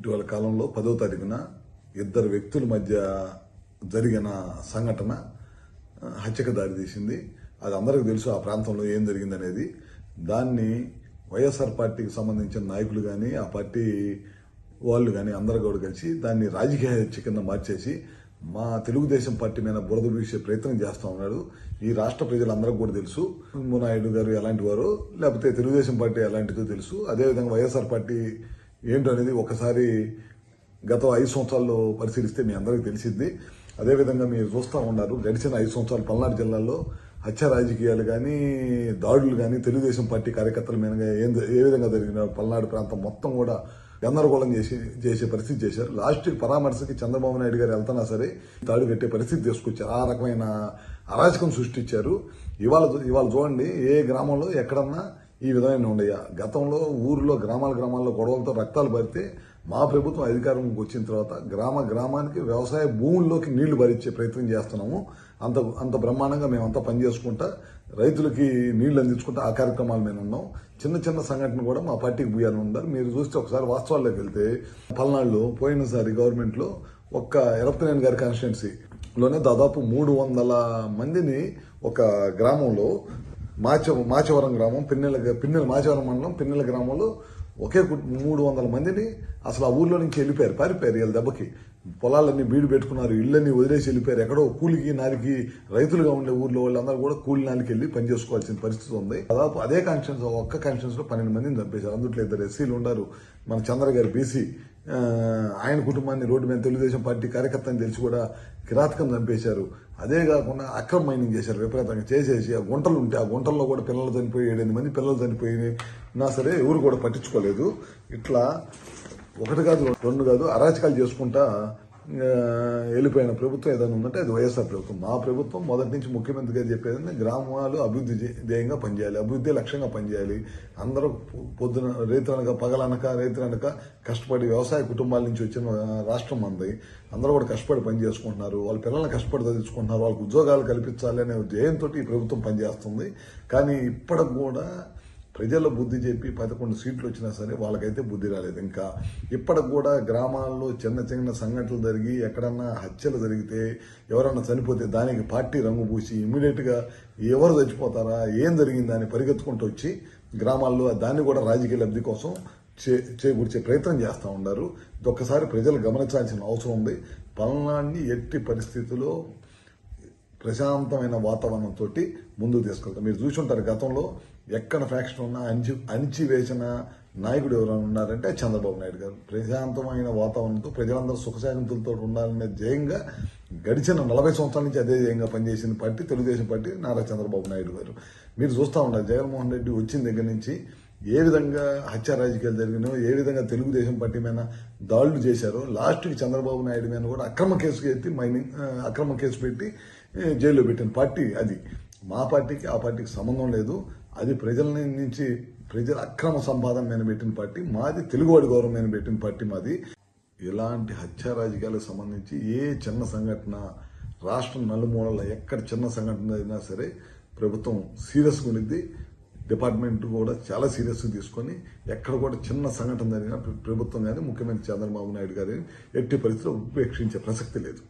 ఇటీవల కాలంలో 10వ తారీఖున ఇద్దరు వ్యక్తుల మధ్య జరిగిన సంఘటన హత్యకు దారితీసింది. అది అందరికీ తెలుసు ఆ ప్రాంతంలో ఏం జరిగిందనేది. దాన్ని వైఎస్ఆర్ పార్టీకి సంబంధించిన నాయకులు కానీ ఆ పార్టీ వాళ్ళు కానీ అందరూ కూడా కలిసి దాన్ని రాజకీయ హత్య కింద మార్చేసి మా తెలుగుదేశం పార్టీ మీద బురద వీసే ప్రయత్నం చేస్తూ ఉన్నాడు. ఈ రాష్ట్ర ప్రజలందరికీ కూడా తెలుసు నాయుడు గారు ఎలాంటి వారు, లేకపోతే తెలుగుదేశం పార్టీ ఎలాంటిదో తెలుసు. అదేవిధంగా వైఎస్ఆర్ పార్టీ ఏంటో అనేది ఒకసారి గత 5 సంవత్సరాల్లో పరిశీలిస్తే మీ అందరికీ తెలిసింది. అదేవిధంగా మీరు చూస్తూ ఉన్నారు గడిచిన 5 సంవత్సరాలు పల్నాడు జిల్లాలో హత్య రాజకీయాలు కానీ దాడులు కానీ తెలుగుదేశం పార్టీ కార్యకర్తల మీద ఏ విధంగా జరిగిన పల్నాడు ప్రాంతం మొత్తం కూడా గందరగోళం చేసే పరిస్థితి చేశారు. లాస్ట్కి పరామర్శకి చంద్రబాబు నాయుడు గారు వెళ్తున్నా సరే తాడు కట్టే పరిస్థితి తీసుకొచ్చారు. ఆ రకమైన అరాచకం సృష్టించారు. ఇవాళ చూడండి, ఏ గ్రామంలో ఎక్కడన్నా ఈ విధమైన ఉండయా? గతంలో ఊర్లో గ్రామాల్లో గొడవలతో రక్తాలు పడితే మా ప్రభుత్వం అధికారంలోకి వచ్చిన తర్వాత గ్రామానికి వ్యవసాయ భూముల్లోకి నీళ్లు భరించే ప్రయత్నం చేస్తున్నాము. అంత బ్రహ్మాండంగా మేమంతా పనిచేసుకుంటా రైతులకి నీళ్లు అందించుకుంటా ఆ కార్యక్రమాల మీద ఉన్నాం. చిన్న సంఘటన కూడా మా పార్టీకి భూయాలని ఉన్నారు. మీరు చూస్తే ఒకసారి వాస్తవాల్లోకి వెళ్తే పల్నాడులో పోయినసారి గవర్నమెంట్లో ఒక్క ఎరపతినేని గారి కాన్స్టిట్యున్సీలోనే దాదాపు 300 మందిని ఒక గ్రామంలో మాచవరం గ్రామం పిన్నెల మాచవరం మండలం పిన్నెల గ్రామంలో ఒకే 300 మందిని అసలు ఆ ఊర్లో నుంచి పారిపోయారు. వీళ్ళ దెబ్బకి పొలాలన్నీ బీడు పెట్టుకున్నారు, ఇళ్ళన్నీ వదిలేసి వెళ్ళిపోయారు. ఎక్కడో కూలికి నాలికి రైతులుగా ఉండే ఊర్లో వాళ్ళందరూ కూడా కూలి నాలికి వెళ్ళి పనిచేసుకోవాల్సిన పరిస్థితి ఉంది. దాదాపు అదే ఒక్క కాన్స్టిట్యున్సీ లో 12 మందిని చంపేశారు. అందుట్లో 2 ఎస్సీలు ఉన్నారు. మన చంద్ర గారి బీసీ, ఆయన కుటుంబాన్ని రోడ్డు మీద తెలుగుదేశం పార్టీ కార్యకర్త అని తెలిసి కూడా కిరాతకం చంపేశారు. అదే కాకుండా అక్రమ మైనింగ్ చేశారు. విపరీతంగా చేసేసి ఆ గుంటలు ఉంటే ఆ గుంటల్లో కూడా పిల్లలు చనిపోయి 7-8 మంది పిల్లలు చనిపోయినా సరే ఎవరు కూడా పట్టించుకోలేదు. ఇట్లా 1 కాదు 2 కాదు అరాచకాలు చేసుకుంటా వెళ్ళిపోయిన ప్రభుత్వం ఏదైనా ఉందంటే అది వైఎస్ఆర్ ప్రభుత్వం. మా ప్రభుత్వం మొదటి నుంచి ముఖ్యమంత్రి గారు చెప్పేది గ్రామాలు అభివృద్ధి ధ్యేయంగా పనిచేయాలి, అభివృద్ధి లక్ష్యంగా పనిచేయాలి. అందరూ పొద్దున రైతులనక కష్టపడి వ్యవసాయ కుటుంబాల నుంచి వచ్చిన రాష్ట్రం మంది. అందరూ కూడా కష్టపడి పని చేసుకుంటున్నారు. వాళ్ళ పిల్లల్ని కష్టపడి చదివించుకుంటున్నారు. వాళ్ళకి ఉద్యోగాలు కల్పించాలి అనే ధ్యేయంతో ఈ ప్రభుత్వం పనిచేస్తుంది. కానీ ఇప్పటికి కూడా ప్రజల బుద్ధి చెప్పి 11 సీట్లు వచ్చినా సరే వాళ్ళకైతే బుద్ధి రాలేదు. ఇంకా ఇప్పటికి కూడా గ్రామాల్లో చిన్న సంఘటనలు జరిగి ఎక్కడన్నా హత్యలు జరిగితే ఎవరన్నా చనిపోతే దానికి పార్టీ రంగు పూసి ఇమ్మీడియట్గా ఎవరు చచ్చిపోతారా ఏం జరిగిందని పరిగెత్తుకుంటూ వచ్చి గ్రామాల్లో దాన్ని కూడా రాజకీయ లబ్ధి కోసం చేకూర్చే ప్రయత్నం చేస్తూ ఉన్నారు. ఒక్కసారి ప్రజలు గమనించాల్సిన అవసరం ఉంది. పల్నాడుని ఎట్టి పరిస్థితుల్లో ప్రశాంతమైన వాతావరణంతో ముందుకు తీసుకెళ్తాం. మీరు చూసి ఉంటారు గతంలో ఎక్కడ ఫ్యాక్షన్ ఉన్నా అణిచివేసిన నాయకుడు ఎవరైనా ఉన్నారంటే చంద్రబాబు నాయుడు గారు. ప్రశాంతమైన వాతావరణంతో ప్రజలందరూ సుఖశాంతులతో ఉండాలనే ధ్యేయంగా గడిచిన 40 సంవత్సరాల నుంచి అదే ధ్యేయంగా పనిచేసిన పార్టీ తెలుగుదేశం పార్టీ, నారా చంద్రబాబు నాయుడు గారు. మీరు చూస్తూ ఉన్నారు జగన్మోహన్ రెడ్డి వచ్చిన దగ్గర నుంచి ఏ విధంగా హత్య రాజకీయాలు జరిగినాయో, ఏ విధంగా తెలుగుదేశం పార్టీ మీద దాడులు చేశారో, లాస్ట్కి చంద్రబాబు నాయుడు మీద కూడా అక్రమ కేసు పెట్టి జైల్లో పెట్టిన పార్టీ అది. మా పార్టీకి ఆ పార్టీకి సంబంధం లేదు. అది ప్రజల అక్రమ సంపాదన మీద పెట్టిన పార్టీ మాది, తెలుగువాడి గౌరవం మీద పెట్టిన పార్టీ మాది. ఇలాంటి హత్య రాజకీయాలకు సంబంధించి ఏ చిన్న సంఘటన రాష్ట్రం నలుమూలల ఎక్కడ చిన్న సంఘటన జరిగినా సరే ప్రభుత్వం సీరియస్గా ఉంది. డిపార్ట్మెంట్ కూడా చాలా సీరియస్గా తీసుకొని ఎక్కడ కూడా చిన్న సంఘటన జరిగినా ప్రభుత్వం కానీ ముఖ్యమంత్రి చంద్రబాబు నాయుడు గారిని ఎట్టి పరిస్థితుల్లో ఉపేక్షించే ప్రసక్తి లేదు.